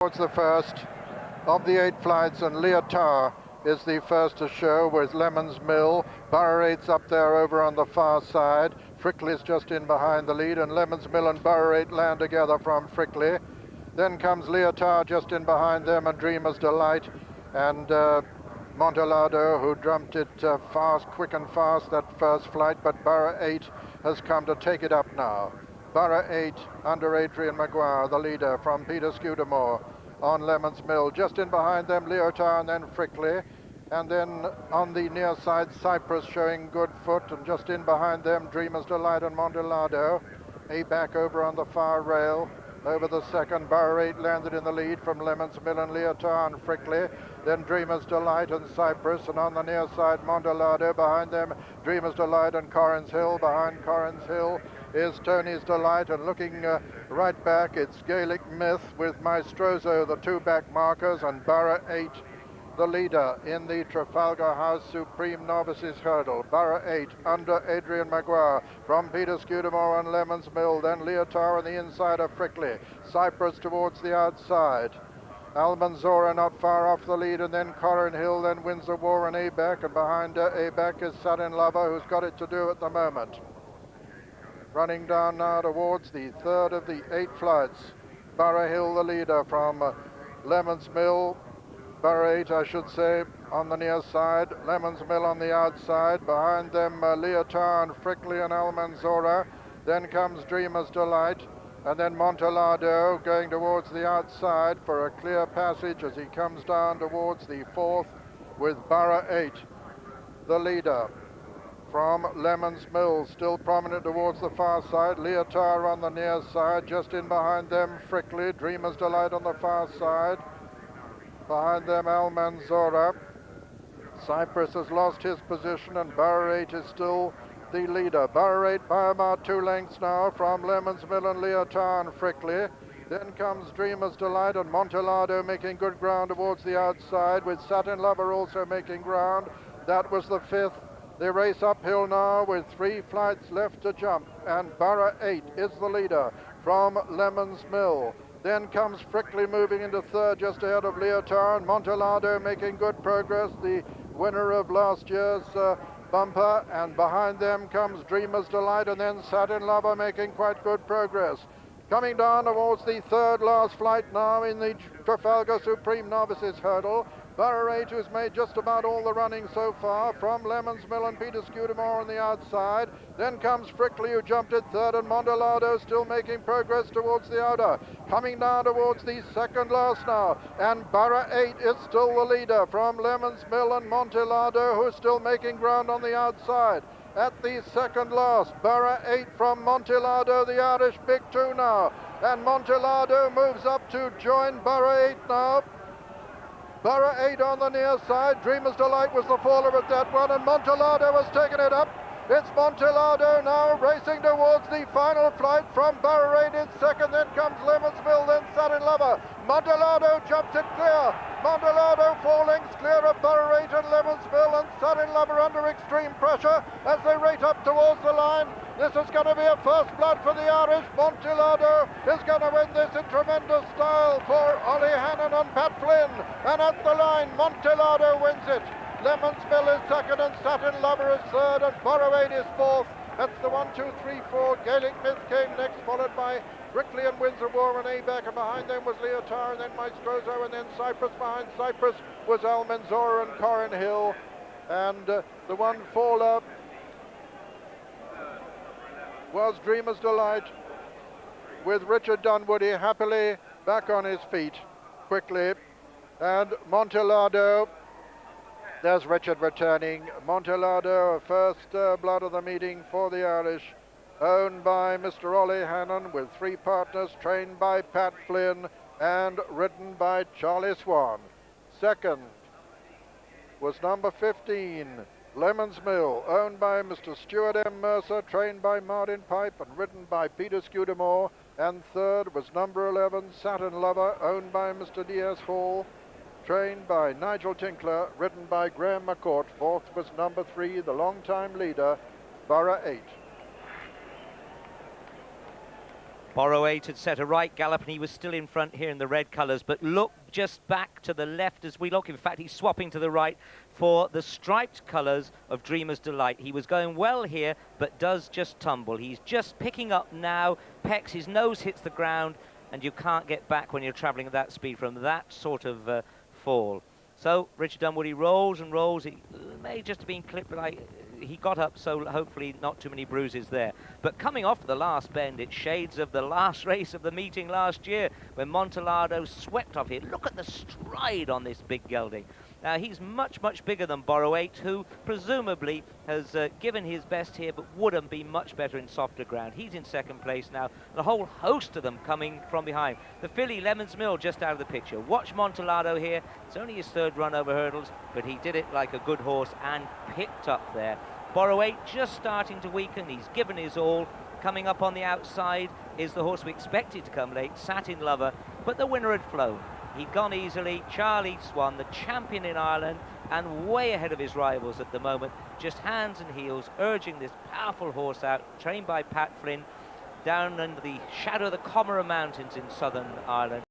Towards the first of the 8 flights, and Leotard is the first to show with Lemon's Mill. Borough 8's up there over on the far side. Frickley's just in behind the lead, and Lemon's Mill and Borough 8 land together from Frickley. Then comes Leotard just in behind them, and Dreamer's Delight, and Montelado, who jumped it quick and fast that first flight, but Borough 8 has come to take it up now. Borough 8 under Adrian Maguire, the leader from Peter Scudamore on Lemon's Mill. Just in behind them, Leotard and then Frickley. And then on the near side, Cyprus showing good foot. And just in behind them, Dreamer's Delight and Montelado. Back over on the far rail. Over the second, Borough 8 landed in the lead from Lemon's Mill and Leotard and Frickley. Then Dreamer's Delight and Cyprus, and on the near side, Montelado. Behind them, Dreamer's Delight and Corrins Hill. Behind Corrins Hill is Tony's Delight, and looking right back, it's Gaelic Myth with Maestroso, the 2 back markers, and Borough 8, the leader in the Trafalgar House Supreme Novices Hurdle. Borough 8 under Adrian Maguire from Peter Scudamore and Lemon's Mill, then Leotard on the inside of Frickley. Cyprus towards the outside. Almanzora not far off the lead, and then Corrin Hill, then Windsor War and ABAC, and behind ABAC is Sudden Lover, who's got it to do at the moment. Running down now towards the third of the 8 flights. Borough Hill, the leader from Lemon's Mill. Borough 8, I should say, on the near side. Lemon's Mill on the outside. Behind them, Leotard and Frickley and Almanzora. Then comes Dreamer's Delight. And then Montelado going towards the outside for a clear passage as he comes down towards the 4th with Borough 8, the leader from Lemon's Mill, still prominent towards the far side. Leotard on the near side, just in behind them, Frickley. Dreamer's Delight on the far side. Behind them, Almanzora. Cyprus has lost his position, and Borough 8 is still the leader. Borough 8 by about 2 lengths now from Lemon's Mill and Leotard and Frickley. Then comes Dreamer's Delight and Montelado making good ground towards the outside, with Satin Lover also making ground. That was the 5th. The race uphill now with 3 flights left to jump, and Borough 8 is the leader from Lemon's Mill. Then comes Frickley moving into 3rd just ahead of Leotard, and Montelado making good progress, the winner of last year's bumper, and behind them comes Dreamer's Delight, and then Satin Lover making quite good progress. Coming down towards the 3rd last flight now in the Trafalgar Supreme Novices Hurdle. Borough 8, who's made just about all the running so far, from Lemon's Mill and Peter Scudamore on the outside. Then comes Frickley, who jumped at 3rd, and Montelado still making progress towards the outer. Coming down towards the 2nd last now, and Borough 8 is still the leader from Lemon's Mill and Montelado, who's still making ground on the outside. At the 2nd last, Borough 8 from Montelado, the Irish Big 2 now, and Montelado moves up to join Borough 8 now. Borough 8 on the near side. Dreamer's Delight was the faller at that one, and Montelado has taken it up. It's Montelado now racing towards the final flight from Borough 8 in 2nd. Then comes Lemon's Mill, then Satin Lover. Montelado jumps it clear. Montelado 4 lengths clear of Borough 8 and Lemon's Mill, and Satin Lover under extreme pressure as they rate up towards the line. This is going to be a first blood for the Irish. Montelado is going to win this in tremendous style for Ollie Hannon and Pat Flynn. And at the line, Montelado wins it. Lemon's Mill is 2nd, and Satin Lover is 3rd, and Borough 8 is 4th. That's the 1, 2, 3, 4. Gaelic Myth came next, followed by Frickley and Windsor War and ABAC, and behind them was Leotard, and then Maestroso, and then Cyprus. Behind Cyprus was Almanzora and Corrin Hill. And the one faller was Dreamer's Delight, with Richard Dunwoody happily back on his feet quickly. And Montelado, there's Richard returning. Montelado, first blood of the meeting for the Irish, owned by Mr. Ollie Hannon, with 3 partners, trained by Pat Flynn and ridden by Charlie Swan. 2nd was number 15, Lemon's Mill, owned by Mr. Stuart M. Mercer, trained by Martin Pipe and ridden by Peter Scudamore. And 3rd was number 11, Satin Lover, owned by Mr. D.S. Hall, trained by Nigel Tinkler, ridden by Graham McCourt. 4th was number 3, the long-time leader, Borough 8. Borrow 8 had set a right gallop and he was still in front here in the red colours, but look just back to the left as we look. In fact, he's swapping to the right for the striped colours of Dreamer's Delight. He was going well here, but does just tumble. He's just picking up now, pecks, his nose hits the ground, and you can't get back when you're travelling at that speed from that sort of fall. So Richard Dunwoody rolls and rolls. He may just have been clipped, but he got up, so hopefully not too many bruises there. But coming off the last bend, it's shades of the last race of the meeting last year when Montelado swept off here. Look at the stride on this big gelding. Now, he's much, much bigger than Borrow 8, who presumably has given his best here, but wouldn't be much better in softer ground. He's in second place now, and a whole host of them coming from behind. The filly, Lemon's Mill, just out of the picture. Watch Montelado here. It's only his third run over hurdles, but he did it like a good horse and picked up there. Borrow 8 just starting to weaken. He's given his all. Coming up on the outside is the horse we expected to come late, Satin Lover, but the winner had flown. He'd gone easily. Charlie Swan, the champion in Ireland, and way ahead of his rivals at the moment, just hands and heels, urging this powerful horse out, trained by Pat Flynn, down under the shadow of the Comera Mountains in southern Ireland.